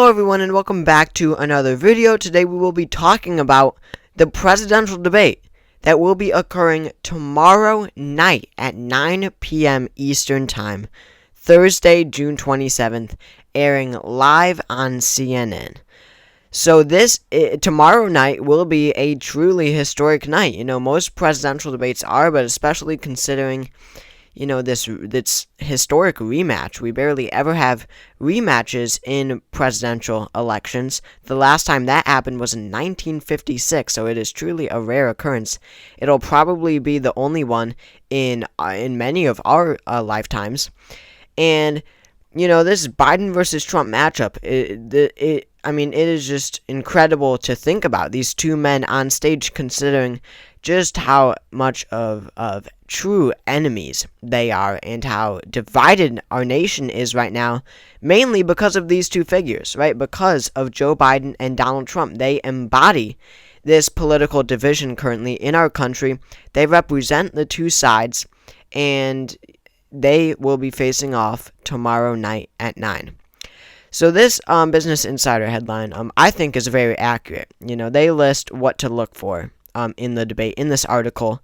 Hello everyone and welcome back to another video. Today we will be talking about the presidential debate that will be occurring tomorrow night at 9 p.m. Eastern Time, Thursday, June 27th, airing live on CNN. So tomorrow night will be a truly historic night. You know, most presidential debates are, but especially considering this historic rematch. We barely ever have rematches in presidential elections. The last time that happened was in 1956, so it is truly a rare occurrence. It'll probably be the only one in many of our lifetimes. And this Biden versus Trump matchup, it is just incredible to think about. These two men on stage, considering just how much of true enemies they are and how divided our nation is right now, mainly because of these two figures, right? Because of Joe Biden and Donald Trump. They embody this political division currently in our country. They represent the two sides, and they will be facing off tomorrow night at 9. So this Business Insider headline, I think, is very accurate. They list what to look for in the debate in this article,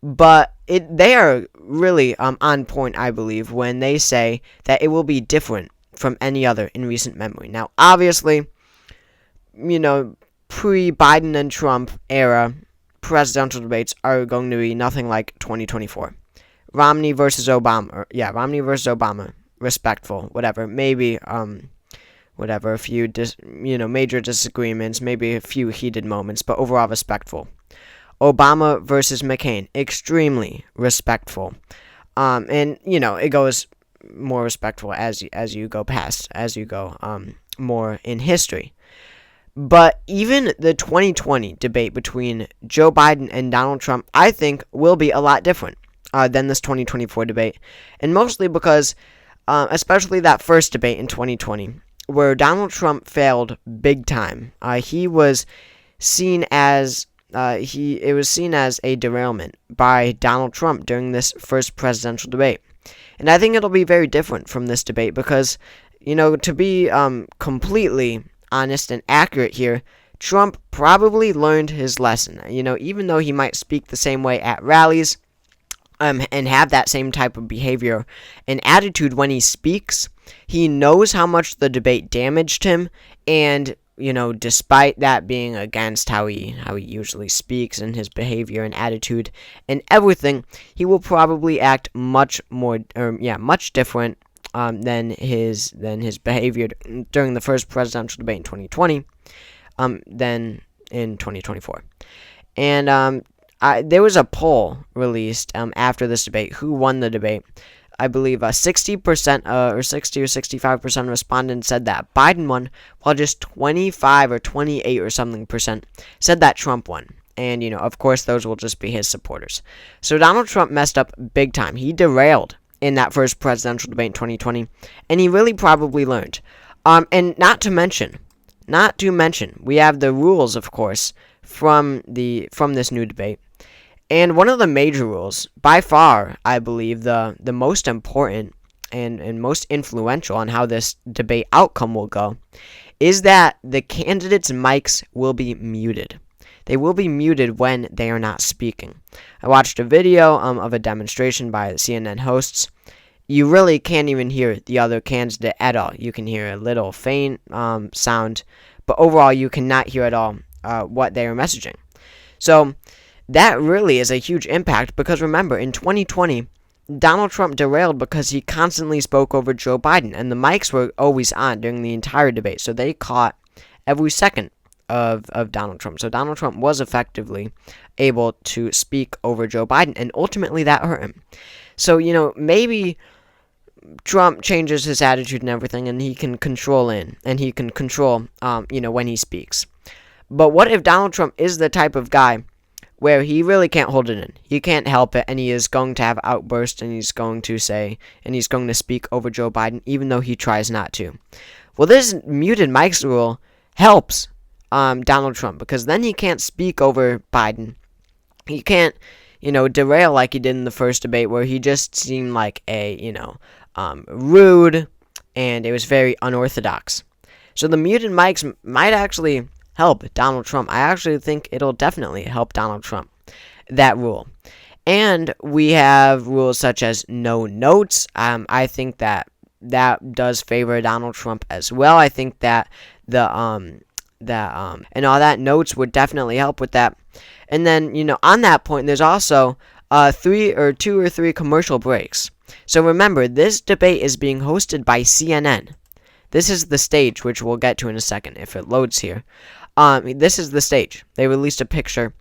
but they are really on point, I believe, when they say that it will be different from any other in recent memory. Now, obviously, pre-Biden and Trump era presidential debates are going to be nothing like 2024. Romney versus Obama, respectful, whatever, maybe, a few, major disagreements, maybe a few heated moments, but overall respectful. Obama versus McCain, extremely respectful. It goes more respectful as you go more in history. But even the 2020 debate between Joe Biden and Donald Trump, I think, will be a lot different than this 2024 debate. And mostly because, especially that first debate in 2020, where Donald Trump failed big time. He was seen as it was seen as a derailment by Donald Trump during this first presidential debate. And I think it'll be very different from this debate because, to be completely honest and accurate here, Trump probably learned his lesson. Even though he might speak the same way at rallies and have that same type of behavior and attitude when he speaks, he knows how much the debate damaged him, and despite that being against how he usually speaks and his behavior and attitude and everything, he will probably act much different than his behavior during the first presidential debate in 2020 than in 2024. And there was a poll released after this debate. Who won the debate? I believe 60% or 60 or 65% of respondents said that Biden won, while just 25 or 28 or something percent said that Trump won. And, of course, those will just be his supporters. So Donald Trump messed up big time. He derailed in that first presidential debate in 2020, and he really probably learned. And not to mention, we have the rules, of course, from this new debate. And one of the major rules, by far, I believe, the most important and most influential on how this debate outcome will go, is that the candidates' mics will be muted. They will be muted when they are not speaking. I watched a video of a demonstration by the CNN hosts. You really can't even hear the other candidate at all. You can hear a little faint sound, but overall you cannot hear at all what they are messaging. So that really is a huge impact because, remember, in 2020, Donald Trump derailed because he constantly spoke over Joe Biden, and the mics were always on during the entire debate, so they caught every second of Donald Trump. So Donald Trump was effectively able to speak over Joe Biden, and ultimately that hurt him. So, maybe Trump changes his attitude and everything, and he can control when he speaks. But what if Donald Trump is the type of guy where he really can't hold it in? He can't help it, and he is going to have outbursts, and he's going to speak over Joe Biden, even though he tries not to. Well, this muted mics rule helps Donald Trump, because then he can't speak over Biden. He can't, derail like he did in the first debate, where he just seemed like a, rude, and it was very unorthodox. So the muted mics might actually help Donald Trump. I actually think it'll definitely help Donald Trump, that rule. And we have rules such as no notes. I think that does favor Donald Trump as well. I think that and all that notes would definitely help with that. And then, on that point, there's also 2 or 3 commercial breaks. So remember, this debate is being hosted by CNN. This is the stage, which we'll get to in a second if it loads here. This is the stage. They released a picture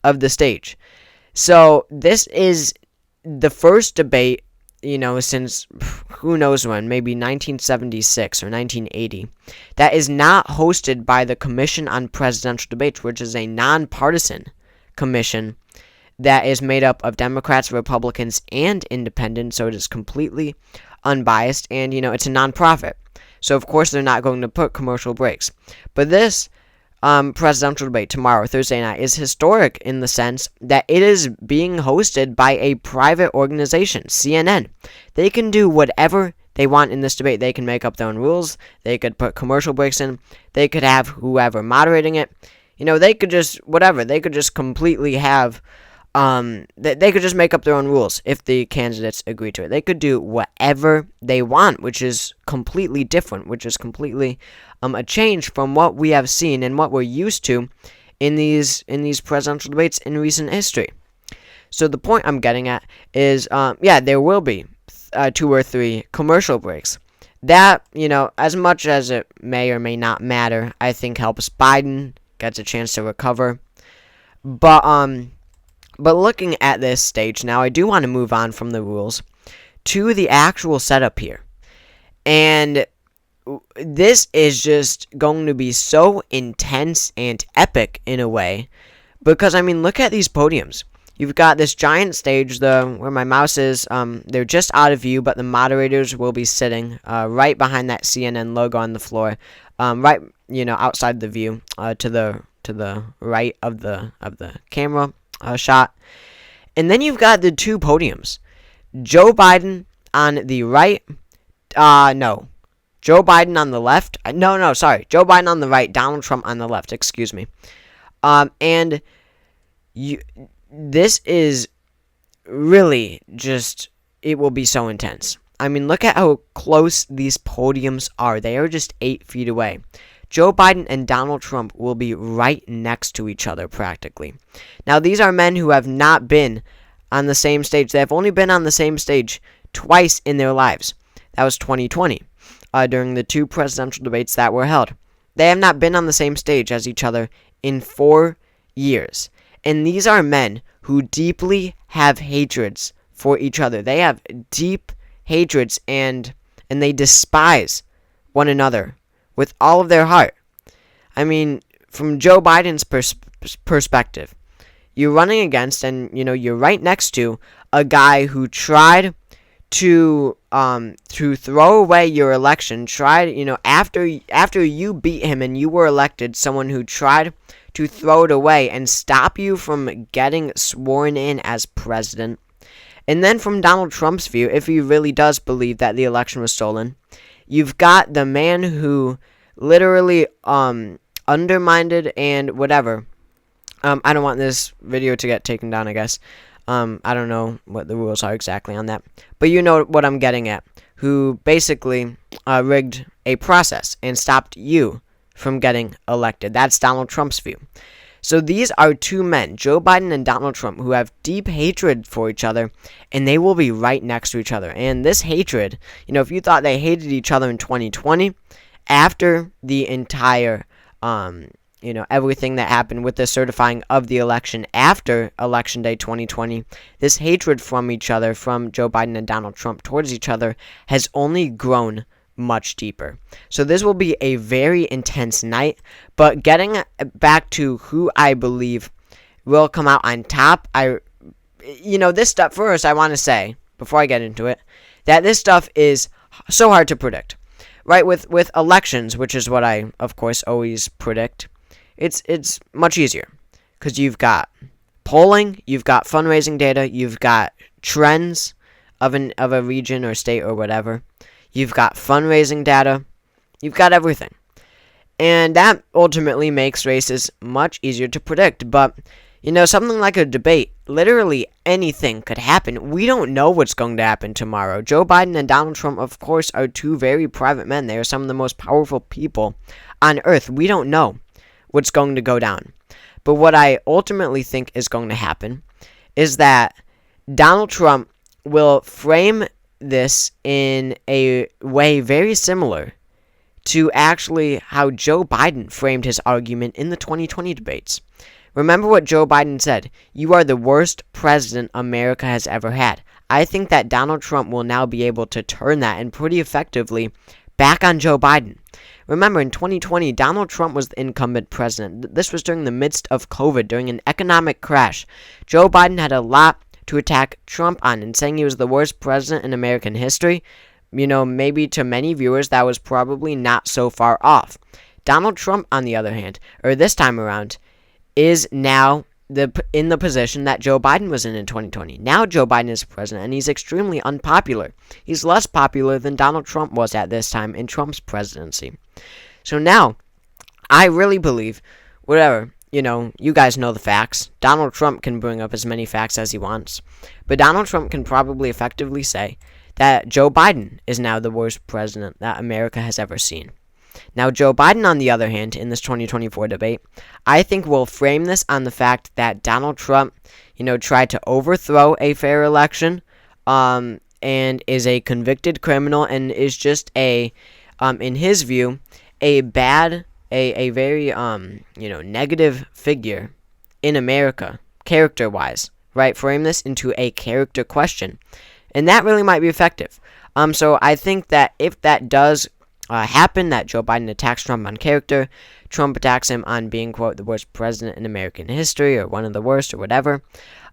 of the stage. So this is the first debate, since who knows when, maybe 1976 or 1980, that is not hosted by the Commission on Presidential Debates, which is a nonpartisan commission that is made up of Democrats, Republicans, and independents, so it is completely unbiased, and, it's a nonprofit. So, of course, they're not going to put commercial breaks. But this presidential debate tomorrow, Thursday night, is historic in the sense that it is being hosted by a private organization, CNN. They can do whatever they want in this debate. They can make up their own rules. They could put commercial breaks in. They could have whoever moderating it. They could just, whatever. They could just completely have, they could just make up their own rules if the candidates agree to it. They could do whatever they want, which is completely different, which is completely a change from what we have seen and what we're used to in these presidential debates in recent history. So the point I'm getting at is, there will be 2 or 3 commercial breaks. That, as much as it may or may not matter, I think helps Biden, gets a chance to recover. But looking at this stage now, I do want to move on from the rules to the actual setup here. And this is just going to be so intense and epic in a way, because, look at these podiums. You've got this giant stage, where my mouse is, they're just out of view, but the moderators will be sitting right behind that CNN logo on the floor, right, outside the view, to the right of the camera shot. And then you've got the 2 podiums. Joe Biden on the right, Joe Biden on the left. Joe Biden on the right, Donald Trump on the left, excuse me. And this is really just, it will be so intense. Look at how close these podiums are. They are just 8 feet away. Joe Biden and Donald Trump will be right next to each other practically. Now, these are men who have not been on the same stage. They have only been on the same stage twice in their lives. That was 2020. During the 2 presidential debates that were held. They have not been on the same stage as each other in 4 years. And these are men who deeply have hatreds for each other. They have deep hatreds and they despise one another with all of their heart. From Joe Biden's perspective, you're running against and, you're right next to a guy who tried to throw away your election, after you beat him and you were elected, someone who tried to throw it away and stop you from getting sworn in as president. And then from Donald Trump's view, if he really does believe that the election was stolen, you've got the man who literally undermined and whatever. I don't want this video to get taken down, I guess. I don't know what the rules are exactly on that. But you know what I'm getting at. Who basically rigged a process and stopped you from getting elected. That's Donald Trump's view. So these are 2 men, Joe Biden and Donald Trump, who have deep hatred for each other, and they will be right next to each other. And this hatred, if you thought they hated each other in 2020, after the entire everything that happened with the certifying of the election after Election Day 2020, this hatred from each other, from Joe Biden and Donald Trump towards each other, has only grown much deeper. So this will be a very intense night, but getting back to who I believe will come out on top, this stuff, first I want to say, before I get into it, that this stuff is so hard to predict. Right, with elections, which is what I, of course, always predict, it's much easier, because you've got polling, you've got fundraising data, you've got trends of a region or state or whatever, you've got fundraising data, you've got everything. And that ultimately makes races much easier to predict. But, something like a debate, literally anything could happen. We don't know what's going to happen tomorrow. Joe Biden and Donald Trump, of course, are two very private men. They are some of the most powerful people on earth. We don't know what's going to go down. But what I ultimately think is going to happen is that Donald Trump will frame this in a way very similar to actually how Joe Biden framed his argument in the 2020 debates. Remember what Joe Biden said: "You are the worst president America has ever had." I think that Donald Trump will now be able to turn that, and pretty effectively, back on Joe Biden. Remember, in 2020, Donald Trump was the incumbent president. This was during the midst of COVID, during an economic crash. Joe Biden had a lot to attack Trump on, and saying he was the worst president in American history, maybe to many viewers that was probably not so far off. Donald Trump, on the other hand, or this time around, is now in the position that Joe Biden was in 2020. Now Joe Biden is president, and he's extremely unpopular. He's less popular than Donald Trump was at this time in Trump's presidency. So now, I really believe, whatever, you guys know the facts. Donald Trump can bring up as many facts as he wants. But Donald Trump can probably effectively say that Joe Biden is now the worst president that America has ever seen. Now, Joe Biden, on the other hand, in this 2024 debate, I think will frame this on the fact that Donald Trump, tried to overthrow a fair election, and is a convicted criminal, and is just in his view, a very, negative figure in America, character-wise, right? Frame this into a character question. And that really might be effective. So I think that if that does happen, that Joe Biden attacks Trump on character, Trump attacks him on being, quote, the worst president in American history, or one of the worst, or whatever,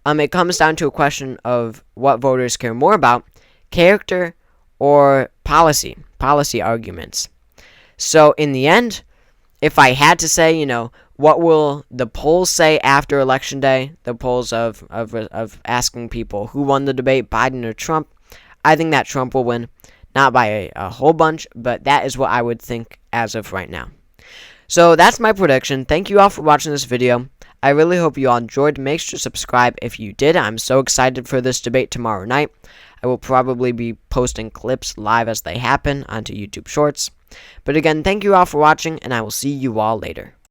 it comes down to a question of what voters care more about, character or policy arguments. So in the end, if I had to say, what will the polls say after Election Day, the polls of asking people who won the debate, Biden or Trump, I think that Trump will win. Not by a whole bunch, but that is what I would think as of right now. So that's my prediction. Thank you all for watching this video. I really hope you all enjoyed. Make sure to subscribe if you did. I'm so excited for this debate tomorrow night. I will probably be posting clips live as they happen onto YouTube Shorts. But again, thank you all for watching, and I will see you all later.